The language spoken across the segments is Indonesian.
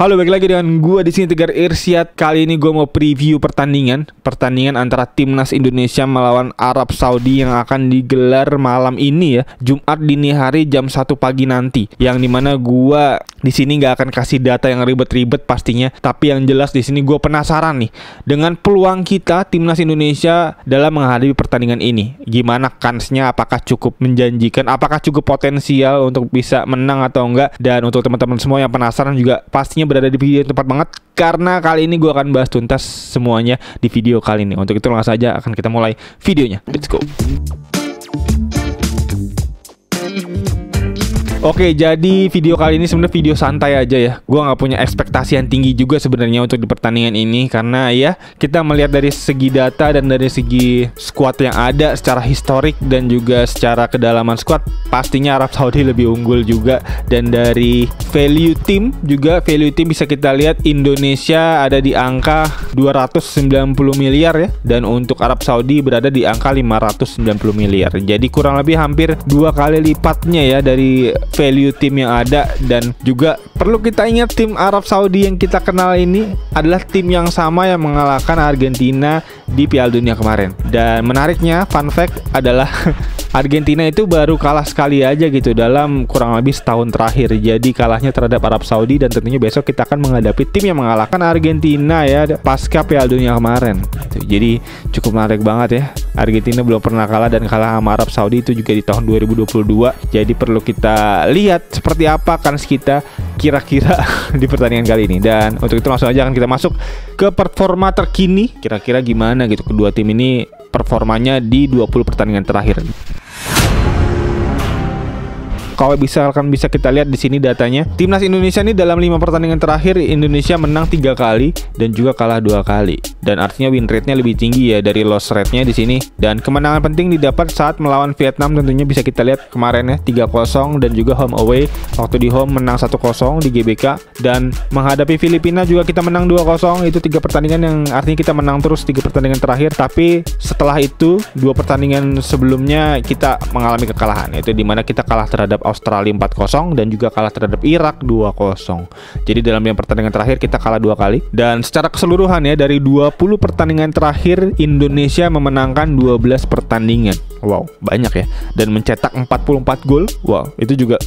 Halo, balik lagi dengan gue di sini Tegar Irsyad. Kali ini gue mau preview pertandingan antara Timnas Indonesia melawan Arab Saudi yang akan digelar malam ini ya, Jumat dini hari jam 1 pagi nanti. Yang dimana gue di sini nggak akan kasih data yang ribet-ribet pastinya, tapi yang jelas di sini gue penasaran nih dengan peluang kita Timnas Indonesia dalam menghadapi pertandingan ini. Gimana kansnya? Apakah cukup menjanjikan? Apakah cukup potensial untuk bisa menang atau enggak? Dan untuk teman-teman semua yang penasaran juga pastinya berada di video yang tepat banget, karena kali ini gue akan bahas tuntas semuanya di video kali ini. Untuk itu langsung saja akan kita mulai videonya. Let's go. Oke, jadi video kali ini sebenarnya video santai aja ya. Gue nggak punya ekspektasi yang tinggi juga sebenarnya untuk di pertandingan ini, karena ya kita melihat dari segi data dan dari segi squad yang ada secara historik dan juga secara kedalaman squad, pastinya Arab Saudi lebih unggul juga. Dan dari value tim bisa kita lihat Indonesia ada di angka 290 miliar ya, dan untuk Arab Saudi berada di angka 590 miliar. Jadi kurang lebih hampir 2 kali lipatnya ya dari value tim yang ada. Dan juga perlu kita ingat, tim Arab Saudi yang kita kenal ini adalah tim yang sama yang mengalahkan Argentina di Piala Dunia kemarin. Dan menariknya, fun fact adalah Argentina itu baru kalah sekali aja gitu dalam kurang lebih setahun terakhir. Jadi kalahnya terhadap Arab Saudi, dan tentunya besok kita akan menghadapi tim yang mengalahkan Argentina ya pasca Piala Dunia kemarin. Jadi cukup menarik banget ya. Argentina belum pernah kalah, dan kalah sama Arab Saudi itu juga di tahun 2022. Jadi perlu kita lihat seperti apa kans kita kira-kira di pertandingan kali ini. Dan untuk itu langsung aja akan kita masuk ke performa terkini. Kira-kira gimana gitu kedua tim ini performanya di 20 pertandingan terakhir. Kalau bisa kita lihat di sini datanya. Timnas Indonesia ini dalam 5 pertandingan terakhir Indonesia menang 3 kali dan juga kalah 2 kali. Dan artinya win rate-nya lebih tinggi ya dari loss rate-nya di sini. Dan kemenangan penting didapat saat melawan Vietnam, tentunya bisa kita lihat kemarin ya 3-0, dan juga home away. Waktu di home menang 1-0 di GBK, dan menghadapi Filipina juga kita menang 2-0. Itu 3 pertandingan yang artinya kita menang terus 3 pertandingan terakhir. Tapi setelah itu 2 pertandingan sebelumnya kita mengalami kekalahan, yaitu dimana kita kalah terhadap Australia 4-0 dan juga kalah terhadap Irak 2-0. Jadi dalam 5 pertandingan terakhir kita kalah 2 kali. Dan secara keseluruhan ya, dari 20 pertandingan terakhir Indonesia memenangkan 12 pertandingan. Wow, banyak ya. Dan mencetak 44 gol. Wow, itu juga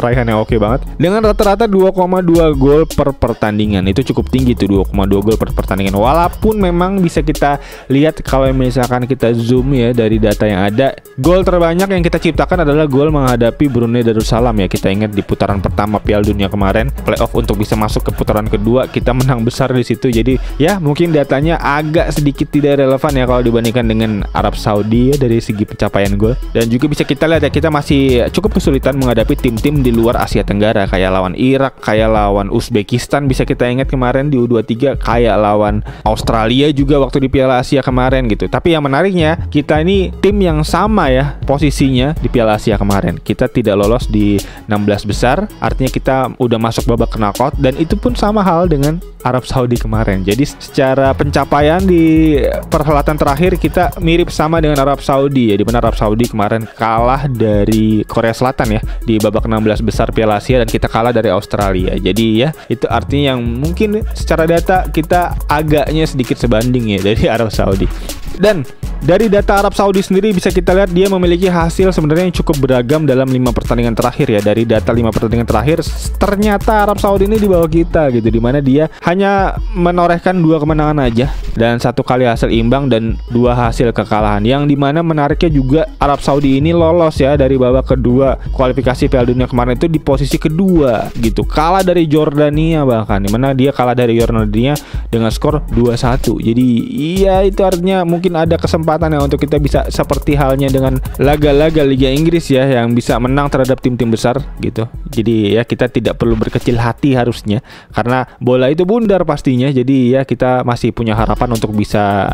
raihan yang oke banget. Dengan rata-rata 2,2 gol per pertandingan. Itu cukup tinggi tuh, 2,2 gol per pertandingan. Walaupun memang bisa kita lihat kalau misalkan kita zoom ya dari data yang ada, gol terbanyak yang kita ciptakan adalah gol menghadapi Brunei Darussalam ya. Kita ingat di putaran pertama Piala Dunia kemarin, playoff untuk bisa masuk ke putaran kedua, kita menang besar di situ. Jadi ya mungkin datanya agak sedikit tidak relevan ya kalau dibandingkan dengan Arab Saudi ya dari segi pencapaian gol. Dan juga bisa kita lihat ya, kita masih cukup kesulitan menghadapi tim-tim di luar Asia Tenggara, kayak lawan Irak, kayak lawan Uzbekistan bisa kita ingat kemarin di U23, kayak lawan Australia juga waktu di Piala Asia kemarin gitu. Tapi yang menariknya, kita ini tim yang sama ya posisinya di Piala Asia kemarin. Kita tidak lolos di 16 besar, artinya kita udah masuk babak knockout, dan itu pun sama hal dengan Arab Saudi kemarin. Jadi secara pencapaian di perhelatan terakhir kita mirip sama dengan Arab Saudi ya, di mana Arab Saudi kemarin kalah dari Korea Selatan ya di babak 16 besar Piala Asia, dan kita kalah dari Australia. Jadi ya itu artinya yang mungkin secara data kita agaknya sedikit sebanding ya dari Arab Saudi. Dan dari data Arab Saudi sendiri bisa kita lihat dia memiliki hasil sebenarnya yang cukup beragam dalam 5 pertandingan terakhir ya. Dari data 5 pertandingan terakhir, ternyata Arab Saudi ini di bawah kita gitu, dimana dia hanya menorehkan 2 kemenangan aja dan 1 kali hasil imbang dan 2 hasil kekalahan. Yang dimana menariknya juga Arab Saudi ini lolos ya dari babak kedua kualifikasi Piala Dunia kemarin itu di posisi kedua gitu, kalah dari Jordania, bahkan dimana dia kalah dari Jordania dengan skor 2-1. Jadi iya, itu artinya mungkin ada kesempatan ya untuk kita bisa seperti halnya dengan laga-laga Liga Inggris ya, yang bisa menang terhadap tim-tim besar gitu. Jadi ya kita tidak perlu berkecil hati harusnya, karena bola itu bundar pastinya. Jadi ya kita masih punya harapan untuk bisa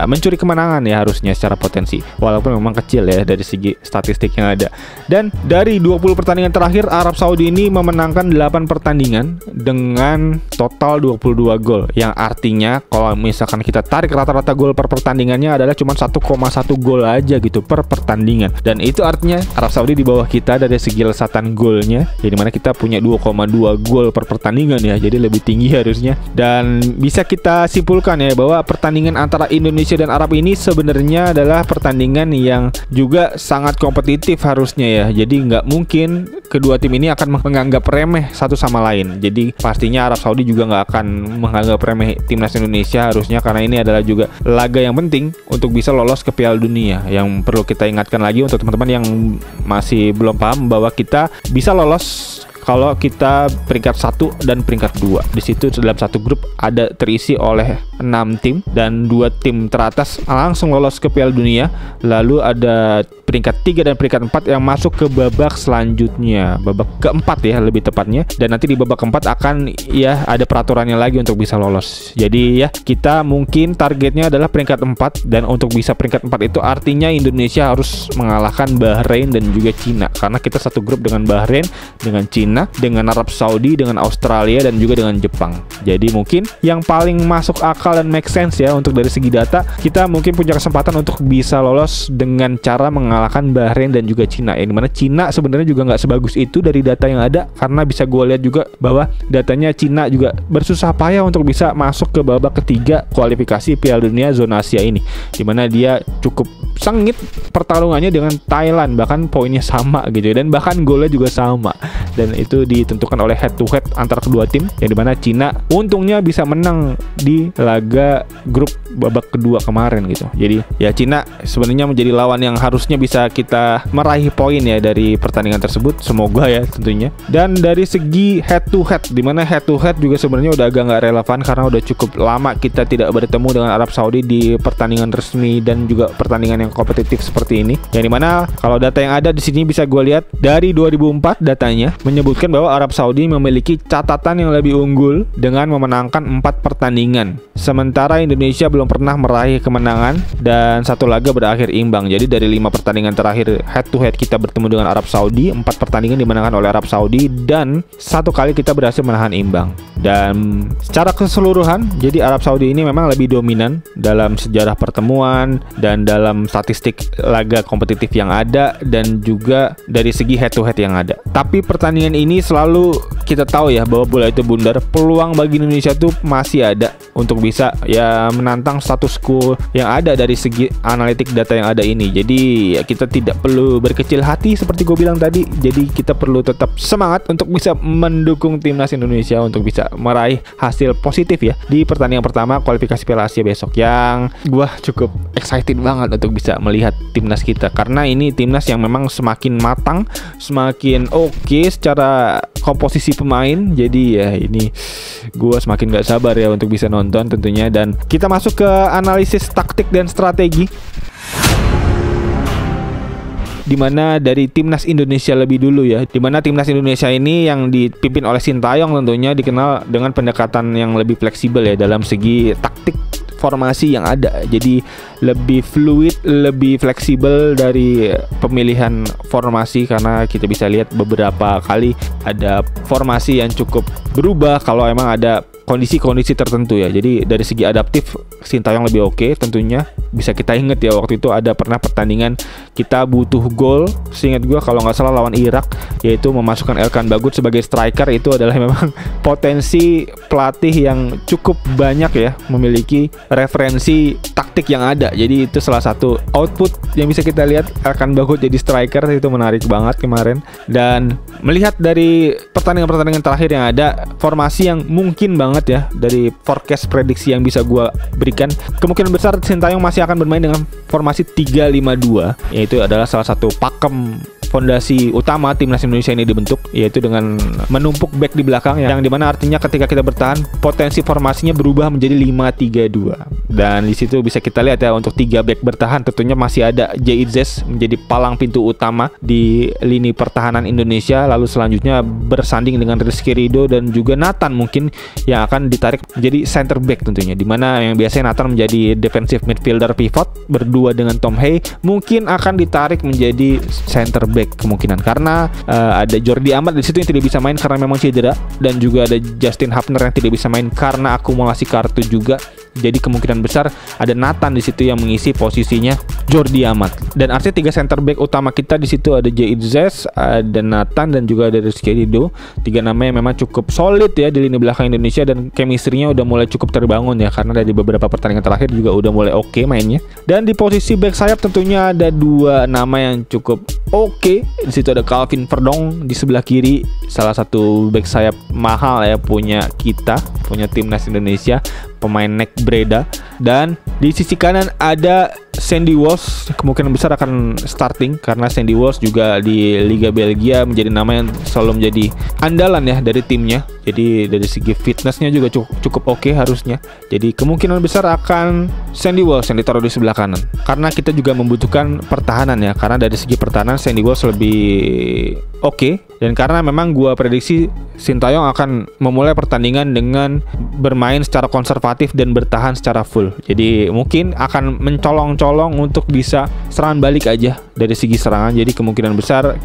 mencuri kemenangan ya harusnya secara potensi, walaupun memang kecil ya dari segi statistik yang ada. Dan dari 20 pertandingan terakhir Arab Saudi ini memenangkan 8 pertandingan dengan total 22 gol, yang artinya kalau misalkan kita tarik rata-rata gol per pertandingan pertandingannya adalah cuma 1,1 gol aja gitu per pertandingan. Dan itu artinya Arab Saudi di bawah kita dari segi lesatan golnya, ya dimana kita punya 2,2 gol per pertandingan ya, jadi lebih tinggi harusnya. Dan bisa kita simpulkan ya bahwa pertandingan antara Indonesia dan Arab ini sebenarnya adalah pertandingan yang juga sangat kompetitif harusnya ya. Jadi nggak mungkin kedua tim ini akan menganggap remeh satu sama lain. Jadi pastinya Arab Saudi juga nggak akan menganggap remeh timnas Indonesia harusnya, karena ini adalah juga laga yang penting untuk bisa lolos ke Piala Dunia. Yang perlu kita ingatkan lagi untuk teman-teman yang masih belum paham bahwa kita bisa lolos kalau kita peringkat 1 dan peringkat 2. Di situ dalam satu grup ada terisi oleh 6 tim dan 2 tim teratas langsung lolos ke Piala Dunia. Lalu ada peringkat 3 dan peringkat 4 yang masuk ke babak selanjutnya, babak keempat ya lebih tepatnya. Dan nanti di babak keempat akan ya ada peraturannya lagi untuk bisa lolos. Jadi ya kita mungkin targetnya adalah peringkat 4, dan untuk bisa peringkat 4 itu artinya Indonesia harus mengalahkan Bahrain dan juga Cina, karena kita satu grup dengan Bahrain, dengan Cina, dengan Arab Saudi, dengan Australia, dan juga dengan Jepang. Jadi mungkin yang paling masuk akal dan make sense ya untuk dari segi data, kita mungkin punya kesempatan untuk bisa lolos dengan cara mengalahkan Bahrain dan juga Cina. Yang dimana Cina sebenarnya juga nggak sebagus itu dari data yang ada, karena bisa gue lihat juga bahwa datanya Cina juga bersusah payah untuk bisa masuk ke babak ketiga kualifikasi Piala Dunia zona Asia ini, dimana dia cukup sengit pertarungannya dengan Thailand, bahkan poinnya sama gitu, dan bahkan golnya juga sama. Dan itu ditentukan oleh head to head antara kedua tim, yang dimana Cina untungnya bisa menang di laga grup babak kedua kemarin gitu. Jadi ya Cina sebenarnya menjadi lawan yang harusnya bisa kita meraih poin ya dari pertandingan tersebut, semoga ya tentunya. Dan dari segi head to head, dimana head to head juga sebenarnya udah agak nggak relevan karena udah cukup lama kita tidak bertemu dengan Arab Saudi di pertandingan resmi dan juga pertandingan yang kompetitif seperti ini. Yang dimana kalau data yang ada di sini bisa gue lihat dari 2004 datanya menyebutkan bahwa Arab Saudi memiliki catatan yang lebih unggul dengan memenangkan 4 pertandingan. Sementara Indonesia belum pernah meraih kemenangan dan satu laga berakhir imbang. Jadi dari 5 pertandingan terakhir head to head kita bertemu dengan Arab Saudi, 4 pertandingan dimenangkan oleh Arab Saudi dan 1 kali kita berhasil menahan imbang. Dan secara keseluruhan, jadi Arab Saudi ini memang lebih dominan dalam sejarah pertemuan dan dalam statistik laga kompetitif yang ada, dan juga dari segi head to head yang ada. Tapi pertandingan ini selalu kita tahu ya bahwa bola itu bundar. Peluang bagi Indonesia tuh masih ada untuk bisa ya menantang status quo yang ada dari segi analitik data yang ada ini. Jadi ya kita tidak perlu berkecil hati seperti gue bilang tadi. Jadi kita perlu tetap semangat untuk bisa mendukung timnas Indonesia untuk bisa meraih hasil positif ya di pertandingan pertama kualifikasi Piala Asia besok, yang gue cukup excited banget untuk bisa melihat timnas kita, karena ini timnas yang memang semakin matang, semakin oke secara komposisi pemain. Jadi ya ini gue semakin gak sabar ya untuk bisa nonton tentunya. Dan kita masuk ke analisis taktik dan strategi, dimana dari timnas Indonesia lebih dulu ya, dimana timnas Indonesia ini yang dipimpin oleh Sintayong tentunya dikenal dengan pendekatan yang lebih fleksibel ya dalam segi taktik formasi yang ada. Jadi lebih fluid, lebih fleksibel dari pemilihan formasi, karena kita bisa lihat beberapa kali ada formasi yang cukup berubah kalau emang ada kondisi-kondisi tertentu ya. Jadi dari segi adaptif Sintayong lebih oke tentunya. Bisa kita ingat ya waktu itu ada pernah pertandingan kita butuh gol, seingat gue kalau nggak salah lawan Irak, yaitu memasukkan Elkan Bagut sebagai striker. Itu adalah memang potensi pelatih yang cukup banyak ya, memiliki referensi taktik yang ada. Jadi itu salah satu output yang bisa kita lihat, Elkan Bagut jadi striker, itu menarik banget kemarin. Dan melihat dari pertandingan-pertandingan terakhir yang ada, formasi yang mungkin banget ya dari forecast prediksi yang bisa gue berikan, kemungkinan besar Sintayong masih akan bermain dengan formasi 3-5-2, yaitu adalah salah satu pakem fondasi utama timnas Indonesia ini dibentuk, yaitu dengan menumpuk back di belakang, yang dimana artinya ketika kita bertahan potensi formasinya berubah menjadi 5-3-2. Dan di situ bisa kita lihat ya, untuk 3 back bertahan tentunya masih ada Jaizes menjadi palang pintu utama di lini pertahanan Indonesia, lalu selanjutnya bersanding dengan Rizky Ridho dan juga Nathan mungkin yang akan ditarik menjadi center back tentunya, dimana yang biasanya Nathan menjadi defensive midfielder pivot berdua dengan Tom Hey, mungkin akan ditarik menjadi center back back kemungkinan, karena ada Jordi Amat di situ yang tidak bisa main karena memang cedera, dan juga ada Justin Hapner yang tidak bisa main karena akumulasi kartu juga. Jadi kemungkinan besar ada Nathan di situ yang mengisi posisinya Jordi Amat. Dan artinya 3 center back utama kita di situ ada Jay Itzes, ada Nathan, dan juga ada Rizky Ridho. 3 nama yang memang cukup solid ya di lini belakang Indonesia, dan chemistry-nya udah mulai cukup terbangun ya, karena dari beberapa pertandingan terakhir juga udah mulai oke mainnya. Dan di posisi back sayap tentunya ada 2 nama yang cukup oke. Di situ ada Calvin Verdong di sebelah kiri, salah satu back sayap mahal ya punya timnas Indonesia, pemain Nek Breda. Dan di sisi kanan ada Sandy Walsh, kemungkinan besar akan starting karena Sandy Walsh juga di Liga Belgia menjadi nama yang selalu menjadi andalan ya dari timnya. Jadi dari segi fitnessnya juga cukup oke harusnya. Jadi kemungkinan besar akan Sandy Walsh yang ditaruh di sebelah kanan, karena kita juga membutuhkan pertahanan ya, karena dari segi pertahanan Sandy Walsh lebih oke. Dan karena memang gua prediksi Sintayong akan memulai pertandingan dengan bermain secara konservatif dan bertahan secara full. Jadi mungkin akan mencolong-colong untuk bisa serangan balik aja dari segi serangan. Jadi kemungkinan besar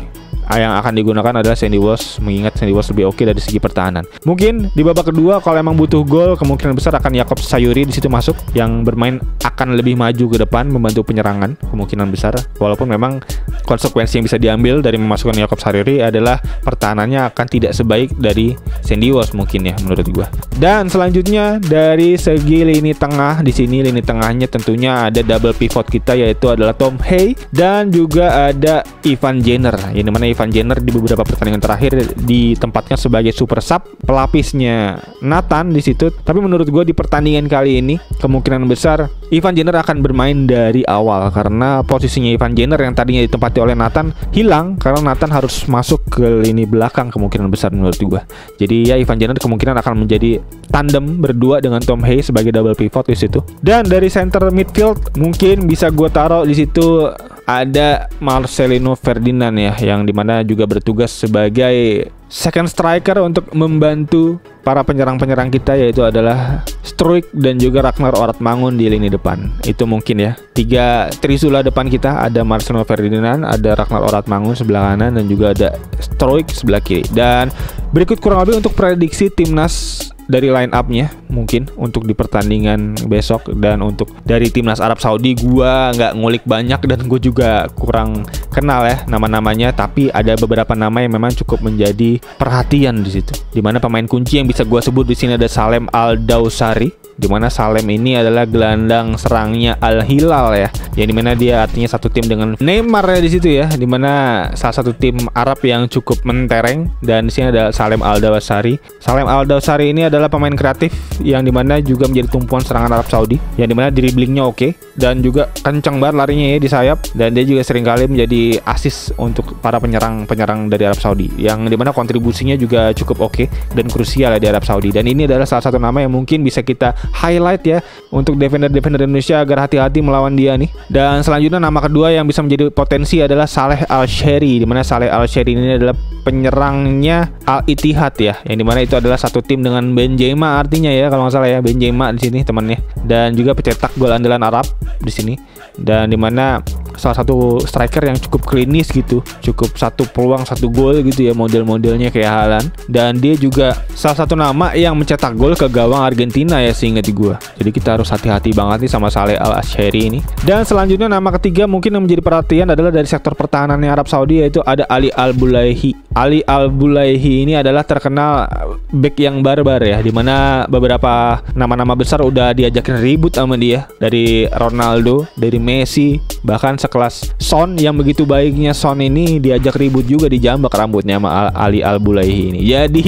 yang akan digunakan adalah Sandy Walsh, mengingat Sandy Walsh lebih oke dari segi pertahanan. Mungkin di babak kedua kalau emang butuh gol, kemungkinan besar akan Jakob Sayuri di situ masuk, yang bermain akan lebih maju ke depan membantu penyerangan kemungkinan besar. Walaupun memang konsekuensi yang bisa diambil dari memasukkan Jakob Sayuri adalah pertahanannya akan tidak sebaik dari Sandy Walsh mungkin ya menurut gua. Dan selanjutnya dari segi lini tengah, di sini lini tengahnya tentunya ada double pivot kita, yaitu adalah Tom Hay dan juga ada Ivan Jenner. Yang dimana Ivan Jenner di beberapa pertandingan terakhir ditempatkan sebagai super sub, pelapisnya Nathan di situ. Tapi menurut gue di pertandingan kali ini kemungkinan besar Ivan Jenner akan bermain dari awal, karena posisinya Ivan Jenner yang tadinya ditempati oleh Nathan hilang karena Nathan harus masuk ke lini belakang kemungkinan besar menurut gue. Jadi ya Ivan Jenner kemungkinan akan menjadi tandem berdua dengan Tom Hay sebagai double pivot di situ. Dan dari center midfield mungkin bisa gue taruh di situ ada Marcelino Ferdinand ya, yang dimana juga bertugas sebagai second striker untuk membantu para penyerang-penyerang kita, yaitu adalah Struijk dan juga Ragnar Oratmangun di lini depan. Itu mungkin ya 3 trisula depan kita, ada Marcelino Ferdinand, ada Ragnar Oratmangun sebelah kanan, dan juga ada Struijk sebelah kiri. Dan berikut kurang lebih untuk prediksi timnas dari line up-nya mungkin untuk di pertandingan besok. Dan untuk dari timnas Arab Saudi gua nggak ngulik banyak dan gue juga kurang kenal ya nama-namanya, tapi ada beberapa nama yang memang cukup menjadi perhatian di situ. Dimana pemain kunci yang bisa gua sebut di sini ada Salem Al-Dawsari, dimana Salem ini adalah gelandang serangnya Al Hilal ya, yang dimana dia artinya satu tim dengan Neymar ya di situ ya, dimana salah satu tim Arab yang cukup mentereng. Dan di sini ada Salem Al-Dawsari. Salem Al-Dawsari ini adalah pemain kreatif yang dimana juga menjadi tumpuan serangan Arab Saudi, yang dimana dribblingnya oke dan juga kencang banget larinya ya di sayap, dan dia juga seringkali menjadi assist untuk para penyerang dari Arab Saudi, yang dimana kontribusinya juga cukup oke dan krusial ya di Arab Saudi. Dan ini adalah salah satu nama yang mungkin bisa kita highlight ya untuk defender Indonesia agar hati-hati melawan dia nih. Dan selanjutnya nama kedua yang bisa menjadi potensi adalah Saleh Al-Shehri, dimana Saleh Al-Shehri ini adalah penyerangnya Al-Ittihad ya, yang dimana itu adalah satu tim dengan Benzema artinya ya kalau nggak salah ya, Benzema di sini temannya, dan juga pencetak gol andalan Arab di sini. Dan dimana salah satu striker yang cukup klinis gitu, cukup satu peluang satu gol gitu ya, model-modelnya kayak Haaland. Dan dia juga salah satu nama yang mencetak gol ke gawang Argentina ya seingat gue. Jadi kita harus hati-hati banget nih sama Saleh Al-Shehri ini. Dan selanjutnya nama ketiga mungkin yang menjadi perhatian adalah dari sektor pertahanannya Arab Saudi, yaitu ada Ali Al-Bulaihi. Ali Al-Bulaihi ini adalah terkenal back yang barbar ya, dimana beberapa nama-nama besar udah diajakin ribut sama dia, dari Ronaldo, dari Messi, bahkan sekelas Son yang begitu baiknya Son ini diajak ribut juga, dijambak rambutnya sama Ali Al-Bulaihi ini. Jadi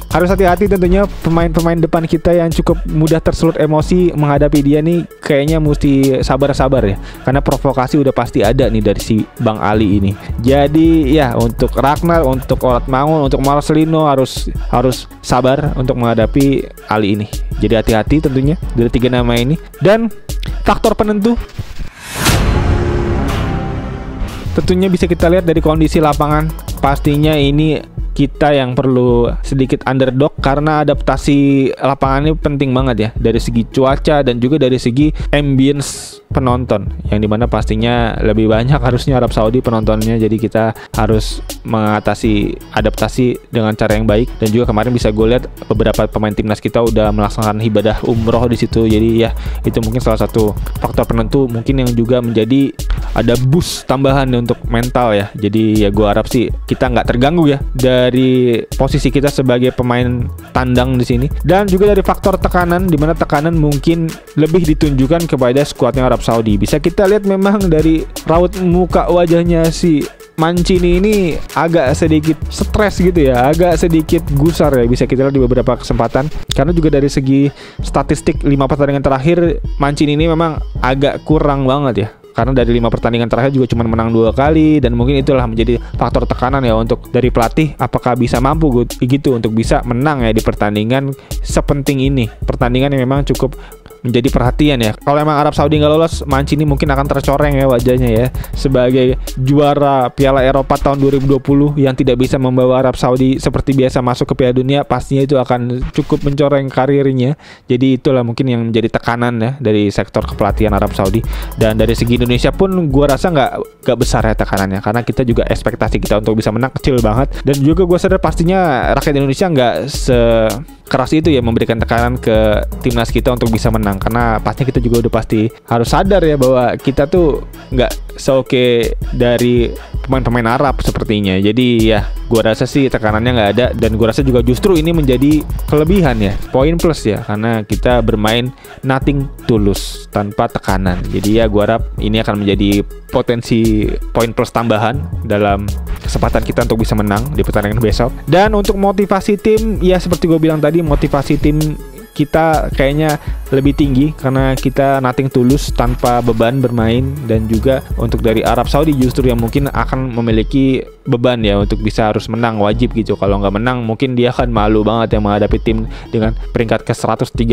harus hati-hati tentunya pemain-pemain depan kita yang cukup mudah tersulut emosi menghadapi dia nih, kayaknya mesti sabar-sabar ya, karena provokasi udah pasti ada nih dari si Bang Ali ini. Jadi ya untuk Ragnar, untuk Oratmangun, untuk Marcelino harus sabar untuk menghadapi Ali ini. Jadi hati-hati tentunya dari 3 nama ini. Dan faktor penentu tentunya bisa kita lihat dari kondisi lapangan. Pastinya ini kita yang perlu sedikit underdog karena adaptasi lapangan ini penting banget ya, dari segi cuaca dan juga dari segi ambience penonton, yang dimana pastinya lebih banyak harusnya Arab Saudi penontonnya. Jadi kita harus mengatasi adaptasi dengan cara yang baik. Dan juga kemarin bisa gue lihat beberapa pemain timnas kita udah melaksanakan ibadah umroh di situ. Jadi ya itu mungkin salah satu faktor penentu mungkin yang juga menjadi ada boost tambahan untuk mental ya. Jadi ya gue harap sih kita nggak terganggu ya dari posisi kita sebagai pemain tandang di sini. Dan juga dari faktor tekanan, di mana tekanan mungkin lebih ditunjukkan kepada skuadnya Arab Saudi. Bisa kita lihat memang dari raut muka wajahnya si Mancini ini agak sedikit stres gitu ya, agak sedikit gusar ya, bisa kita lihat di beberapa kesempatan. Karena juga dari segi statistik 5 pertandingan terakhir, Mancini ini memang agak kurang banget ya. Karena dari 5 pertandingan terakhir juga cuma menang 2 kali, dan mungkin itulah menjadi faktor tekanan ya untuk dari pelatih, apakah bisa mampu gitu untuk bisa menang ya di pertandingan sepenting ini. Pertandingan yang memang cukup menjadi perhatian ya. Kalau emang Arab Saudi nggak lolos, Mancini mungkin akan tercoreng ya wajahnya ya, sebagai juara Piala Eropa tahun 2020 yang tidak bisa membawa Arab Saudi seperti biasa masuk ke Piala Dunia, pastinya itu akan cukup mencoreng karirnya. Jadi itulah mungkin yang menjadi tekanan ya dari sektor kepelatihan Arab Saudi. Dan dari segi Indonesia pun gua rasa nggak besar ya tekanannya, karena kita juga ekspektasi kita untuk bisa menang kecil banget. Dan juga gua sadar pastinya rakyat Indonesia nggak keras itu ya memberikan tekanan ke timnas kita untuk bisa menang, karena pastinya kita juga udah pasti harus sadar ya bahwa kita tuh nggak seoke dari pemain-pemain Arab sepertinya. Jadi ya gua rasa sih tekanannya nggak ada, dan gua rasa juga justru ini menjadi kelebihan ya, poin plus ya, karena kita bermain nothing tulus tanpa tekanan. Jadi ya gua harap ini akan menjadi potensi poin plus tambahan dalam kesempatan kita untuk bisa menang di pertandingan besok. Dan untuk motivasi tim ya seperti gue bilang tadi, motivasi tim kita kayaknya lebih tinggi karena kita nothing tulus tanpa beban bermain. Dan juga untuk dari Arab Saudi justru yang mungkin akan memiliki beban ya untuk bisa harus menang, wajib gitu. Kalau nggak menang mungkin dia akan malu banget yang menghadapi tim dengan peringkat ke 133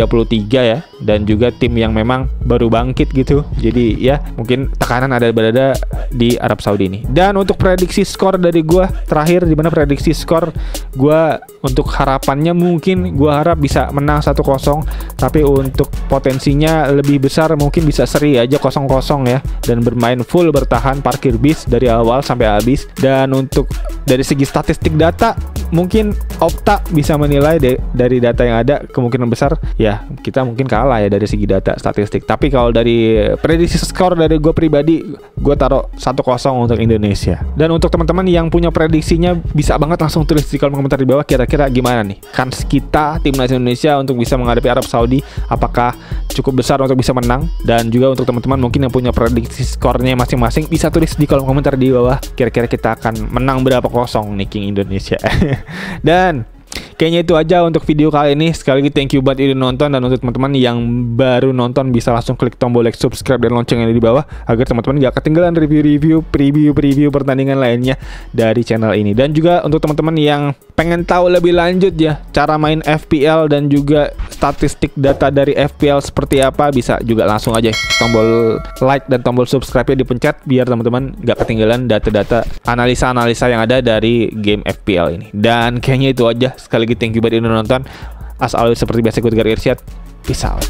ya, dan juga tim yang memang baru bangkit gitu. Jadi ya mungkin tekanan ada berada di Arab Saudi ini. Dan untuk prediksi skor dari gua terakhir, di mana prediksi skor gua untuk harapannya mungkin gua harap bisa menang 1-0, tapi untuk potensinya lebih besar mungkin bisa seri aja 0-0 ya, dan bermain full bertahan parkir bis dari awal sampai habis. Dan untuk dari segi statistik data mungkin Opta bisa menilai dari data yang ada, kemungkinan besar ya kita mungkin kalah ya dari segi data statistik. Tapi kalau dari prediksi skor dari gue pribadi, gue taruh 1-0 untuk Indonesia. Dan untuk teman-teman yang punya prediksinya bisa banget langsung tulis di kolom komentar di bawah, kira-kira gimana nih kans kita timnas Indonesia untuk bisa menghadapi Arab Saudi, apakah cukup besar untuk bisa menang? Dan juga untuk teman-teman mungkin yang punya prediksi skornya masing-masing, bisa tulis di kolom komentar di bawah, kira-kira kita akan menang berapa kosong nih King Indonesia. Dan kayaknya itu aja untuk video kali ini. Sekali lagi thank you buat udah nonton, dan untuk teman-teman yang baru nonton bisa langsung klik tombol like, subscribe, dan lonceng yang ada di bawah agar teman-teman gak ketinggalan review-review, preview pertandingan lainnya dari channel ini. Dan juga untuk teman-teman yang pengen tahu lebih lanjut ya cara main FPL dan juga statistik data dari FPL seperti apa, bisa juga langsung aja tombol like dan tombol subscribe-nya dipencet biar teman-teman gak ketinggalan data-data analisa-analisa yang ada dari game FPL ini. Dan kayaknya itu aja. Sekali lagi thank you buat udah nonton. As always seperti biasa, gue Tegar Irsyad. Peace out.